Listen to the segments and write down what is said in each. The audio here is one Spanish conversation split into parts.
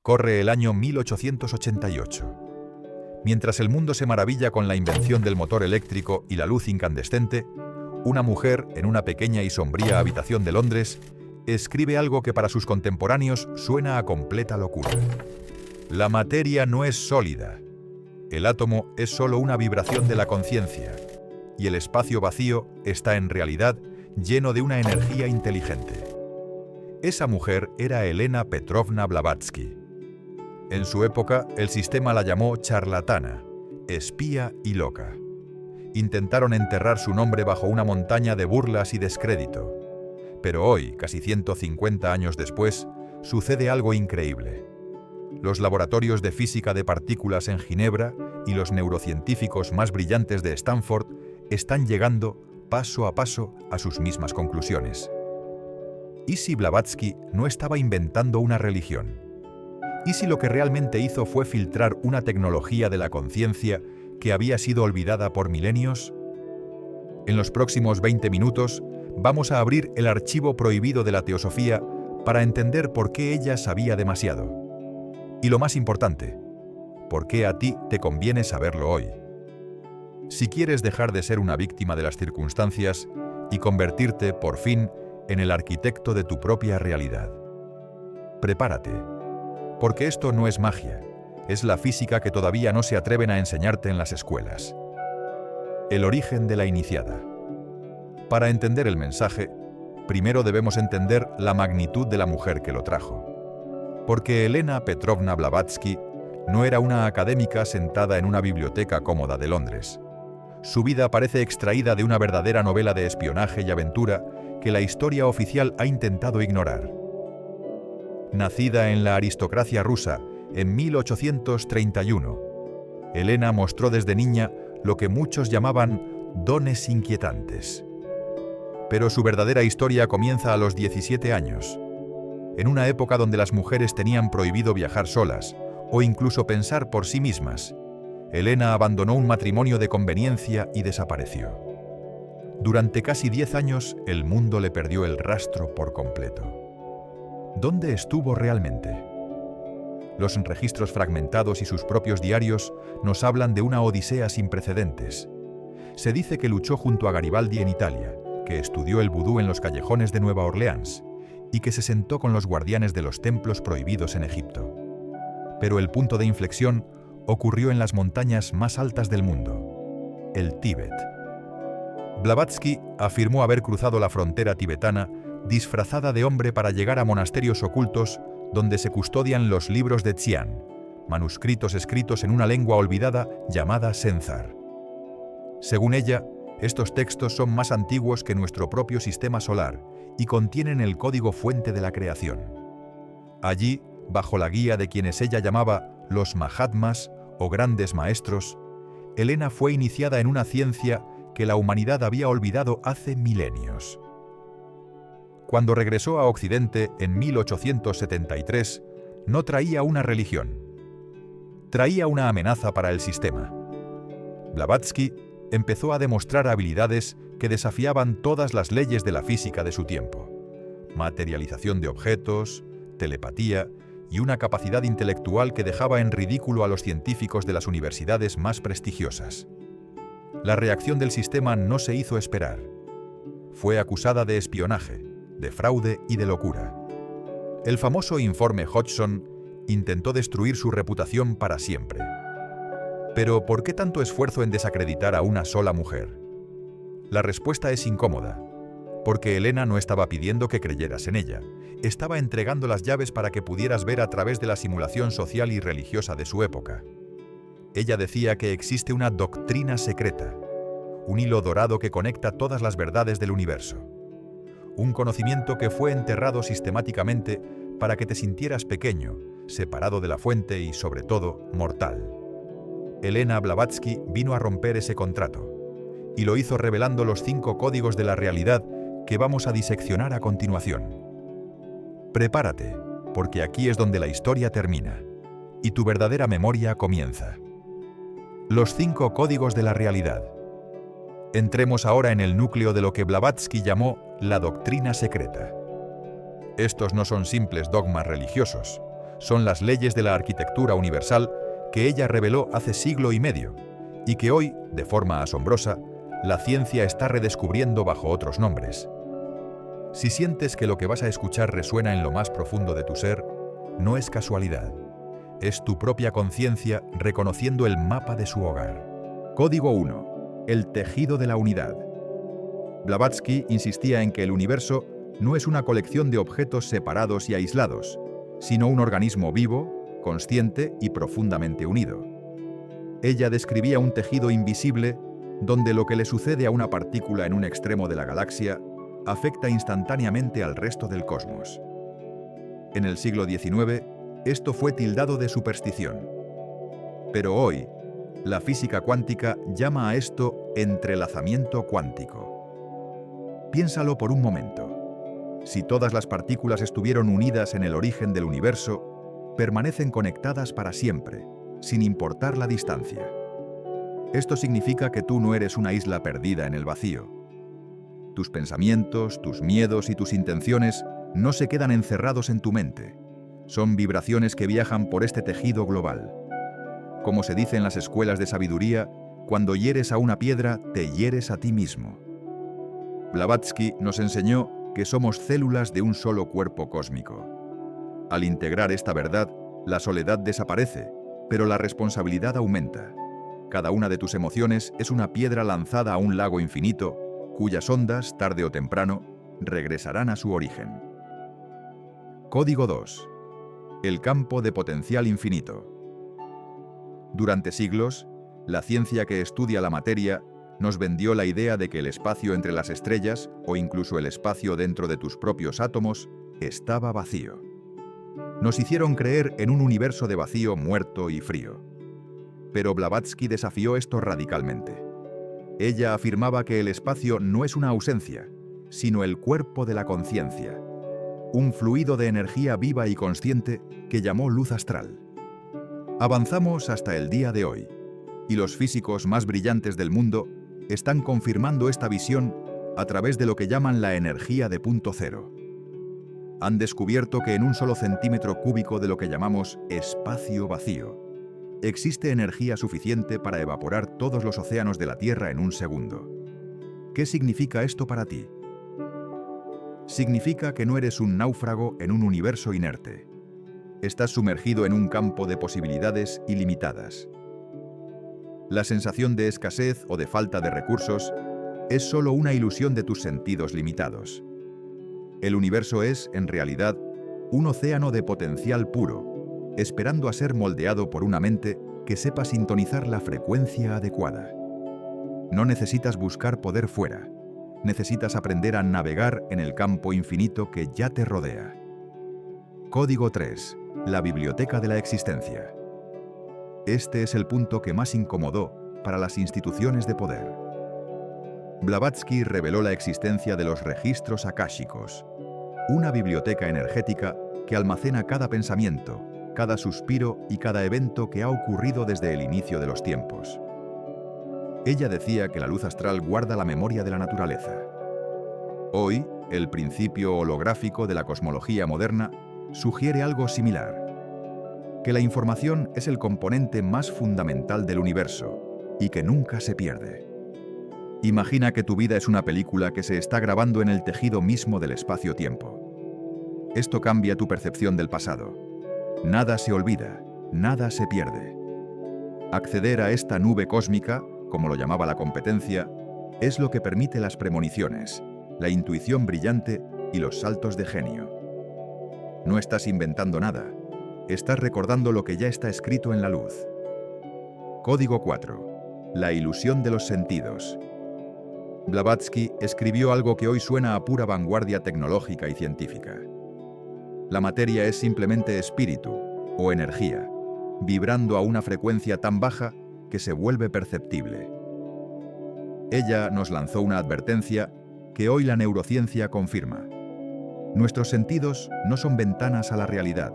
Corre el año 1888. Mientras el mundo se maravilla con la invención del motor eléctrico y la luz incandescente, una mujer, en una pequeña y sombría habitación de Londres, escribe algo que para sus contemporáneos suena a completa locura. La materia no es sólida. El átomo es solo una vibración de la conciencia, y el espacio vacío está en realidad lleno de una energía inteligente. Esa mujer era Elena Petrovna Blavatsky. En su época, el sistema la llamó charlatana, espía y loca. Intentaron enterrar su nombre bajo una montaña de burlas y descrédito. Pero hoy, casi 150 años después, sucede algo increíble. Los laboratorios de física de partículas en Ginebra y los neurocientíficos más brillantes de Stanford están llegando, paso a paso, a sus mismas conclusiones. ¿Y si Blavatsky no estaba inventando una religión? ¿Y si lo que realmente hizo fue filtrar una tecnología de la conciencia que había sido olvidada por milenios? En los próximos 20 minutos vamos a abrir el archivo prohibido de la teosofía para entender por qué ella sabía demasiado. Y lo más importante, por qué a ti te conviene saberlo hoy. Si quieres dejar de ser una víctima de las circunstancias y convertirte, por fin, en el arquitecto de tu propia realidad. Prepárate, porque esto no es magia, es la física que todavía no se atreven a enseñarte en las escuelas. El origen de la iniciada. Para entender el mensaje, primero debemos entender la magnitud de la mujer que lo trajo. Porque Elena Petrovna Blavatsky no era una académica sentada en una biblioteca cómoda de Londres. Su vida parece extraída de una verdadera novela de espionaje y aventura que la historia oficial ha intentado ignorar. Nacida en la aristocracia rusa en 1831, Elena mostró desde niña lo que muchos llamaban dones inquietantes. Pero su verdadera historia comienza a los 17 años, en una época donde las mujeres tenían prohibido viajar solas o incluso pensar por sí mismas. Elena abandonó un matrimonio de conveniencia y desapareció. Durante casi 10 años, el mundo le perdió el rastro por completo. ¿Dónde estuvo realmente? Los registros fragmentados y sus propios diarios nos hablan de una odisea sin precedentes. Se dice que luchó junto a Garibaldi en Italia, que estudió el vudú en los callejones de Nueva Orleans y que se sentó con los guardianes de los templos prohibidos en Egipto. Pero el punto de inflexión ocurrió en las montañas más altas del mundo, el Tíbet. Blavatsky afirmó haber cruzado la frontera tibetana disfrazada de hombre para llegar a monasterios ocultos donde se custodian los libros de Xian, manuscritos escritos en una lengua olvidada llamada Senzar. Según ella, estos textos son más antiguos que nuestro propio sistema solar y contienen el código fuente de la creación. Allí, bajo la guía de quienes ella llamaba los Mahatmas o grandes maestros, Elena fue iniciada en una ciencia que la humanidad había olvidado hace milenios. Cuando regresó a Occidente en 1873, no traía una religión. Traía una amenaza para el sistema. Blavatsky empezó a demostrar habilidades que desafiaban todas las leyes de la física de su tiempo. Materialización de objetos, telepatía y una capacidad intelectual que dejaba en ridículo a los científicos de las universidades más prestigiosas. La reacción del sistema no se hizo esperar. Fue acusada de espionaje, de fraude y de locura. El famoso informe Hodgson intentó destruir su reputación para siempre. Pero, ¿por qué tanto esfuerzo en desacreditar a una sola mujer? La respuesta es incómoda, porque Elena no estaba pidiendo que creyeras en ella, estaba entregando las llaves para que pudieras ver a través de la simulación social y religiosa de su época. Ella decía que existe una doctrina secreta, un hilo dorado que conecta todas las verdades del universo. Un conocimiento que fue enterrado sistemáticamente para que te sintieras pequeño, separado de la fuente y, sobre todo, mortal. Elena Blavatsky vino a romper ese contrato, y lo hizo revelando los 5 códigos de la realidad que vamos a diseccionar a continuación. Prepárate, porque aquí es donde la historia termina, y tu verdadera memoria comienza. Los 5 códigos de la realidad. Entremos ahora en el núcleo de lo que Blavatsky llamó la doctrina secreta. Estos no son simples dogmas religiosos, son las leyes de la arquitectura universal que ella reveló hace siglo y medio, y que hoy, de forma asombrosa, la ciencia está redescubriendo bajo otros nombres. Si sientes que lo que vas a escuchar resuena en lo más profundo de tu ser, no es casualidad. Es tu propia conciencia reconociendo el mapa de su hogar. Código 1. El tejido de la unidad. Blavatsky insistía en que el universo no es una colección de objetos separados y aislados, sino un organismo vivo, consciente y profundamente unido. Ella describía un tejido invisible donde lo que le sucede a una partícula en un extremo de la galaxia afecta instantáneamente al resto del cosmos. En el siglo XIX, esto fue tildado de superstición. Pero hoy, la física cuántica llama a esto entrelazamiento cuántico. Piénsalo por un momento. Si todas las partículas estuvieron unidas en el origen del universo, permanecen conectadas para siempre, sin importar la distancia. Esto significa que tú no eres una isla perdida en el vacío. Tus pensamientos, tus miedos y tus intenciones no se quedan encerrados en tu mente. Son vibraciones que viajan por este tejido global. Como se dice en las escuelas de sabiduría, cuando hieres a una piedra, te hieres a ti mismo. Blavatsky nos enseñó que somos células de un solo cuerpo cósmico. Al integrar esta verdad, la soledad desaparece, pero la responsabilidad aumenta. Cada una de tus emociones es una piedra lanzada a un lago infinito, cuyas ondas, tarde o temprano, regresarán a su origen. Código 2. El campo de potencial infinito. Durante siglos, la ciencia que estudia la materia nos vendió la idea de que el espacio entre las estrellas, o incluso el espacio dentro de tus propios átomos, estaba vacío. Nos hicieron creer en un universo de vacío muerto y frío. Pero Blavatsky desafió esto radicalmente. Ella afirmaba que el espacio no es una ausencia, sino el cuerpo de la conciencia, un fluido de energía viva y consciente que llamó luz astral. Avanzamos hasta el día de hoy, y los físicos más brillantes del mundo están confirmando esta visión a través de lo que llaman la energía de punto cero. Han descubierto que en un solo centímetro cúbico de lo que llamamos espacio vacío, existe energía suficiente para evaporar todos los océanos de la Tierra en un segundo. ¿Qué significa esto para ti? Significa que no eres un náufrago en un universo inerte. Estás sumergido en un campo de posibilidades ilimitadas. La sensación de escasez o de falta de recursos es solo una ilusión de tus sentidos limitados. El universo es, en realidad, un océano de potencial puro, esperando a ser moldeado por una mente que sepa sintonizar la frecuencia adecuada. No necesitas buscar poder fuera, necesitas aprender a navegar en el campo infinito que ya te rodea. Código 3. La biblioteca de la existencia. Este es el punto que más incomodó para las instituciones de poder. Blavatsky reveló la existencia de los registros akáshicos, una biblioteca energética que almacena cada pensamiento, cada suspiro y cada evento que ha ocurrido desde el inicio de los tiempos. Ella decía que la luz astral guarda la memoria de la naturaleza. Hoy, el principio holográfico de la cosmología moderna sugiere algo similar, que la información es el componente más fundamental del universo y que nunca se pierde. Imagina que tu vida es una película que se está grabando en el tejido mismo del espacio-tiempo. Esto cambia tu percepción del pasado. Nada se olvida, nada se pierde. Acceder a esta nube cósmica, como lo llamaba la competencia, es lo que permite las premoniciones, la intuición brillante y los saltos de genio. No estás inventando nada, estás recordando lo que ya está escrito en la luz. Código 4. La ilusión de los sentidos. Blavatsky escribió algo que hoy suena a pura vanguardia tecnológica y científica. La materia es simplemente espíritu, o energía, vibrando a una frecuencia tan baja que se vuelve perceptible. Ella nos lanzó una advertencia que hoy la neurociencia confirma. Nuestros sentidos no son ventanas a la realidad,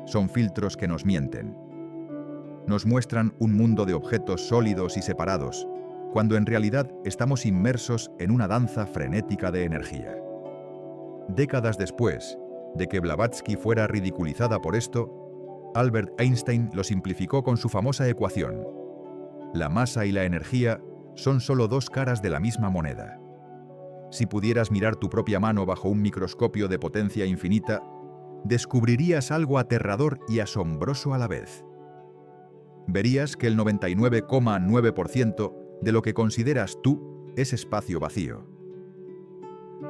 son filtros que nos mienten. Nos muestran un mundo de objetos sólidos y separados, cuando en realidad estamos inmersos en una danza frenética de energía. Décadas después de que Blavatsky fuera ridiculizada por esto, Albert Einstein lo simplificó con su famosa ecuación: la masa y la energía son solo dos caras de la misma moneda. Si pudieras mirar tu propia mano bajo un microscopio de potencia infinita, descubrirías algo aterrador y asombroso a la vez. Verías que el 99,9% de lo que consideras tú es espacio vacío.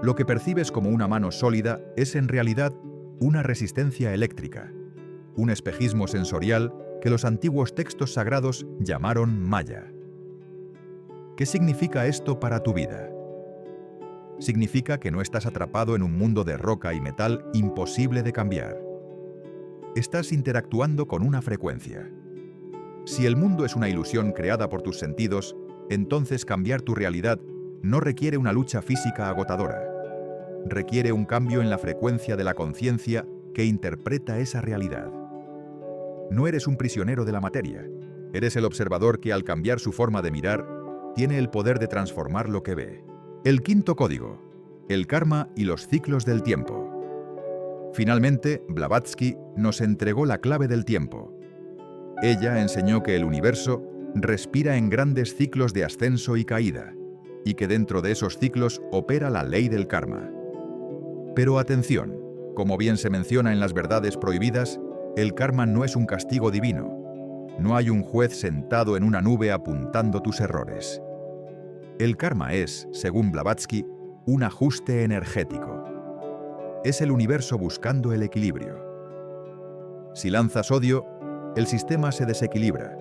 Lo que percibes como una mano sólida es en realidad una resistencia eléctrica, un espejismo sensorial que los antiguos textos sagrados llamaron Maya. ¿Qué significa esto para tu vida? Significa que no estás atrapado en un mundo de roca y metal imposible de cambiar. Estás interactuando con una frecuencia. Si el mundo es una ilusión creada por tus sentidos, entonces cambiar tu realidad no requiere una lucha física agotadora. Requiere un cambio en la frecuencia de la conciencia que interpreta esa realidad. No eres un prisionero de la materia. Eres el observador que, al cambiar su forma de mirar, tiene el poder de transformar lo que ve. El quinto código: el karma y los ciclos del tiempo. Finalmente, Blavatsky nos entregó la clave del tiempo. Ella enseñó que el universo respira en grandes ciclos de ascenso y caída, y que dentro de esos ciclos opera la ley del karma. Pero atención, como bien se menciona en las verdades prohibidas, el karma no es un castigo divino. No hay un juez sentado en una nube apuntando tus errores. El karma es, según Blavatsky, un ajuste energético. Es el universo buscando el equilibrio. Si lanzas odio, el sistema se desequilibra,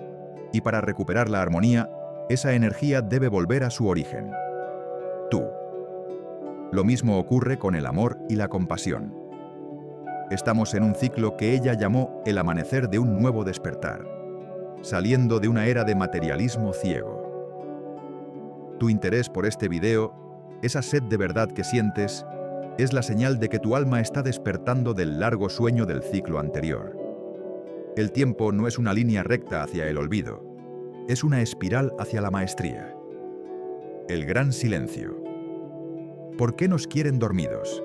y para recuperar la armonía, esa energía debe volver a su origen: tú. Lo mismo ocurre con el amor y la compasión. Estamos en un ciclo que ella llamó el amanecer de un nuevo despertar, saliendo de una era de materialismo ciego. Tu interés por este video, esa sed de verdad que sientes, es la señal de que tu alma está despertando del largo sueño del ciclo anterior. El tiempo no es una línea recta hacia el olvido, es una espiral hacia la maestría. El gran silencio. ¿Por qué nos quieren dormidos?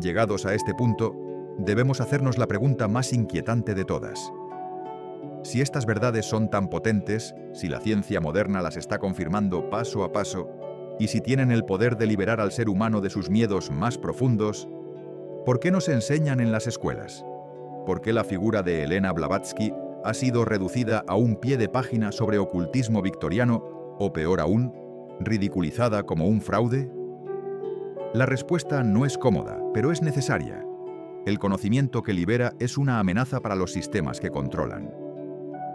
Llegados a este punto, debemos hacernos la pregunta más inquietante de todas. Si estas verdades son tan potentes, si la ciencia moderna las está confirmando paso a paso, y si tienen el poder de liberar al ser humano de sus miedos más profundos, ¿por qué no se enseñan en las escuelas? ¿Por qué la figura de Elena Blavatsky ha sido reducida a un pie de página sobre ocultismo victoriano, o peor aún, ridiculizada como un fraude? La respuesta no es cómoda, pero es necesaria. El conocimiento que libera es una amenaza para los sistemas que controlan.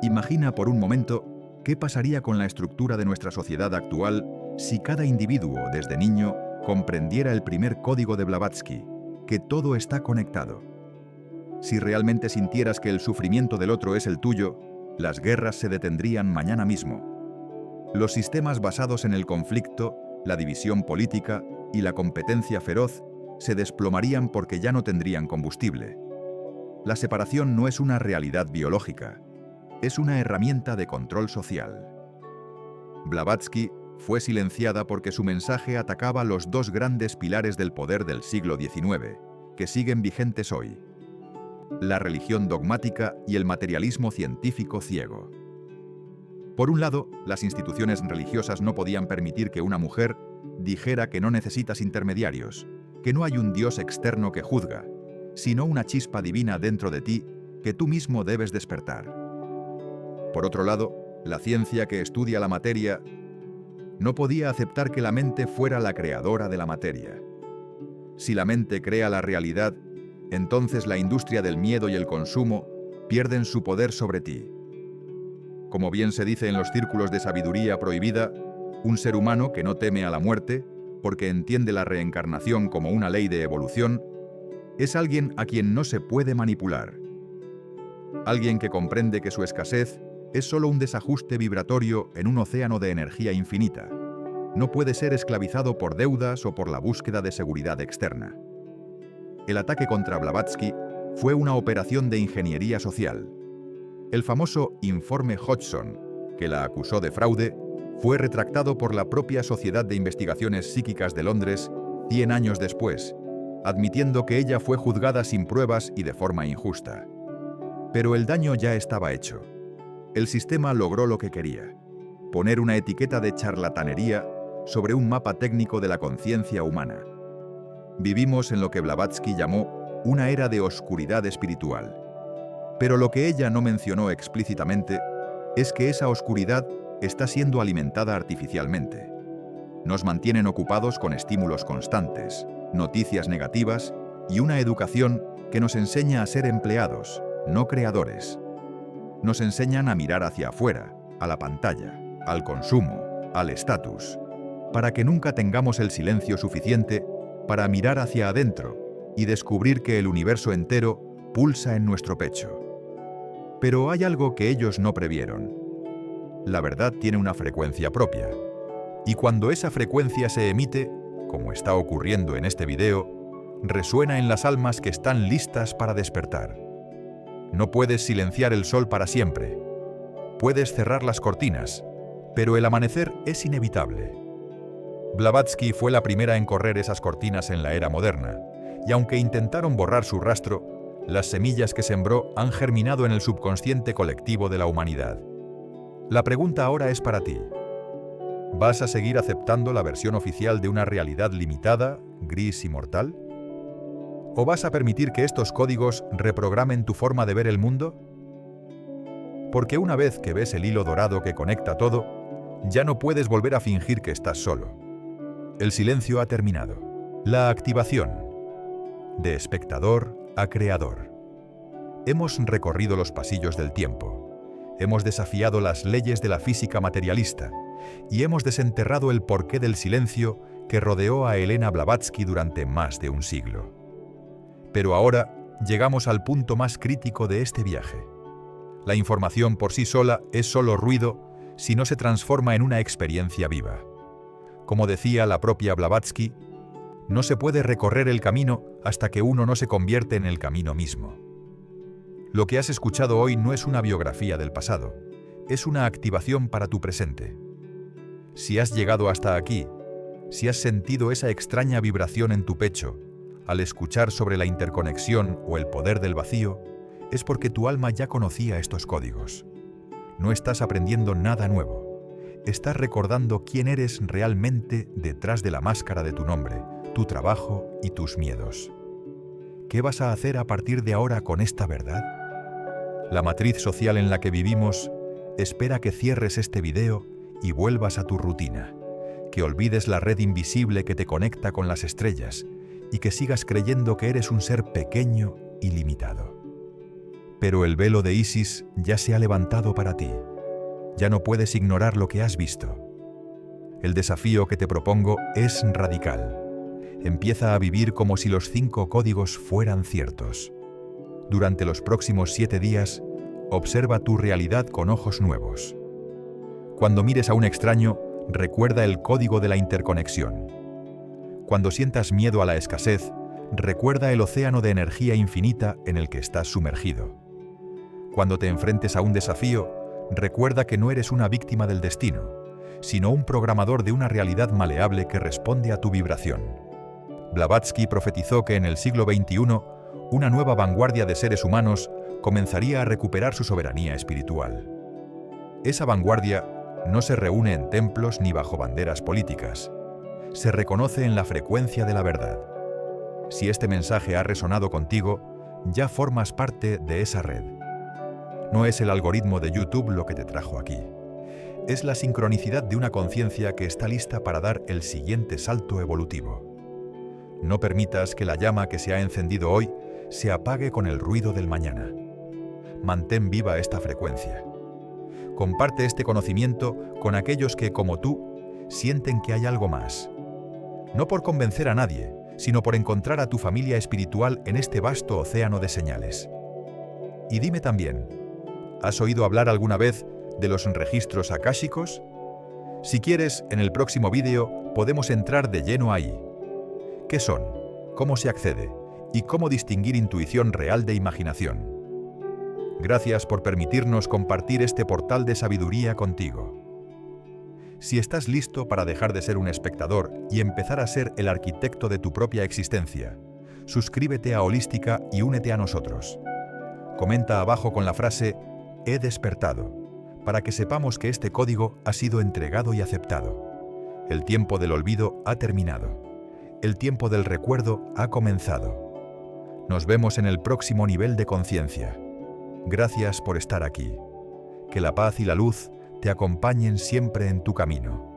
Imagina por un momento qué pasaría con la estructura de nuestra sociedad actual si cada individuo, desde niño, comprendiera el primer código de Blavatsky, que todo está conectado. Si realmente sintieras que el sufrimiento del otro es el tuyo, las guerras se detendrían mañana mismo. Los sistemas basados en el conflicto, la división política y la competencia feroz se desplomarían porque ya no tendrían combustible. La separación no es una realidad biológica, es una herramienta de control social. Blavatsky fue silenciada porque su mensaje atacaba los dos grandes pilares del poder del siglo XIX, que siguen vigentes hoy: la religión dogmática y el materialismo científico ciego. Por un lado, las instituciones religiosas no podían permitir que una mujer dijera que no necesitas intermediarios, que no hay un Dios externo que juzga, sino una chispa divina dentro de ti que tú mismo debes despertar. Por otro lado, la ciencia que estudia la materia no podía aceptar que la mente fuera la creadora de la materia. Si la mente crea la realidad, entonces la industria del miedo y el consumo pierden su poder sobre ti. Como bien se dice en los círculos de sabiduría prohibida, un ser humano que no teme a la muerte, porque entiende la reencarnación como una ley de evolución, es alguien a quien no se puede manipular. Alguien que comprende que su escasez es solo un desajuste vibratorio en un océano de energía infinita. No puede ser esclavizado por deudas o por la búsqueda de seguridad externa. El ataque contra Blavatsky fue una operación de ingeniería social. El famoso Informe Hodgson, que la acusó de fraude, fue retractado por la propia Sociedad de Investigaciones Psíquicas de Londres 100 años después, admitiendo que ella fue juzgada sin pruebas y de forma injusta. Pero el daño ya estaba hecho. El sistema logró lo que quería: poner una etiqueta de charlatanería sobre un mapa técnico de la conciencia humana. Vivimos en lo que Blavatsky llamó una era de oscuridad espiritual. Pero lo que ella no mencionó explícitamente es que esa oscuridad está siendo alimentada artificialmente. Nos mantienen ocupados con estímulos constantes, noticias negativas y una educación que nos enseña a ser empleados, no creadores. Nos enseñan a mirar hacia afuera, a la pantalla, al consumo, al estatus, para que nunca tengamos el silencio suficiente para mirar hacia adentro y descubrir que el universo entero pulsa en nuestro pecho. Pero hay algo que ellos no previeron. La verdad tiene una frecuencia propia. Y cuando esa frecuencia se emite, como está ocurriendo en este video, resuena en las almas que están listas para despertar. No puedes silenciar el sol para siempre. Puedes cerrar las cortinas, pero el amanecer es inevitable. Blavatsky fue la primera en correr esas cortinas en la era moderna, y aunque intentaron borrar su rastro, las semillas que sembró han germinado en el subconsciente colectivo de la humanidad. La pregunta ahora es para ti. ¿Vas a seguir aceptando la versión oficial de una realidad limitada, gris y mortal? ¿O vas a permitir que estos códigos reprogramen tu forma de ver el mundo? Porque una vez que ves el hilo dorado que conecta todo, ya no puedes volver a fingir que estás solo. El silencio ha terminado. La activación. De espectador a creador. Hemos recorrido los pasillos del tiempo. Hemos desafiado las leyes de la física materialista y hemos desenterrado el porqué del silencio que rodeó a Elena Blavatsky durante más de un siglo. Pero ahora llegamos al punto más crítico de este viaje. La información por sí sola es solo ruido si no se transforma en una experiencia viva. Como decía la propia Blavatsky, no se puede recorrer el camino hasta que uno no se convierte en el camino mismo. Lo que has escuchado hoy no es una biografía del pasado, es una activación para tu presente. Si has llegado hasta aquí, si has sentido esa extraña vibración en tu pecho al escuchar sobre la interconexión o el poder del vacío, es porque tu alma ya conocía estos códigos. No estás aprendiendo nada nuevo. Estás recordando quién eres realmente detrás de la máscara de tu nombre, tu trabajo y tus miedos. ¿Qué vas a hacer a partir de ahora con esta verdad? La matriz social en la que vivimos espera que cierres este video y vuelvas a tu rutina, que olvides la red invisible que te conecta con las estrellas y que sigas creyendo que eres un ser pequeño y limitado. Pero el velo de Isis ya se ha levantado para ti. Ya no puedes ignorar lo que has visto. El desafío que te propongo es radical. Empieza a vivir como si los 5 códigos fueran ciertos. Durante los próximos 7 días, observa tu realidad con ojos nuevos. Cuando mires a un extraño, recuerda el código de la interconexión. Cuando sientas miedo a la escasez, recuerda el océano de energía infinita en el que estás sumergido. Cuando te enfrentes a un desafío, recuerda que no eres una víctima del destino, sino un programador de una realidad maleable que responde a tu vibración. Blavatsky profetizó que en el siglo XXI, una nueva vanguardia de seres humanos comenzaría a recuperar su soberanía espiritual. Esa vanguardia no se reúne en templos ni bajo banderas políticas. Se reconoce en la frecuencia de la verdad. Si este mensaje ha resonado contigo, ya formas parte de esa red. No es el algoritmo de YouTube lo que te trajo aquí. Es la sincronicidad de una conciencia que está lista para dar el siguiente salto evolutivo. No permitas que la llama que se ha encendido hoy se apague con el ruido del mañana. Mantén viva esta frecuencia. Comparte este conocimiento con aquellos que, como tú, sienten que hay algo más. No por convencer a nadie, sino por encontrar a tu familia espiritual en este vasto océano de señales. Y dime también, ¿has oído hablar alguna vez de los registros akáshicos? Si quieres, en el próximo vídeo podemos entrar de lleno ahí. ¿Qué son? ¿Cómo se accede? ¿Y cómo distinguir intuición real de imaginación? Gracias por permitirnos compartir este portal de sabiduría contigo. Si estás listo para dejar de ser un espectador y empezar a ser el arquitecto de tu propia existencia, suscríbete a Holística y únete a nosotros. Comenta abajo con la frase «He despertado», para que sepamos que este código ha sido entregado y aceptado. El tiempo del olvido ha terminado. El tiempo del recuerdo ha comenzado. Nos vemos en el próximo nivel de conciencia. Gracias por estar aquí. Que la paz y la luz te acompañen siempre en tu camino.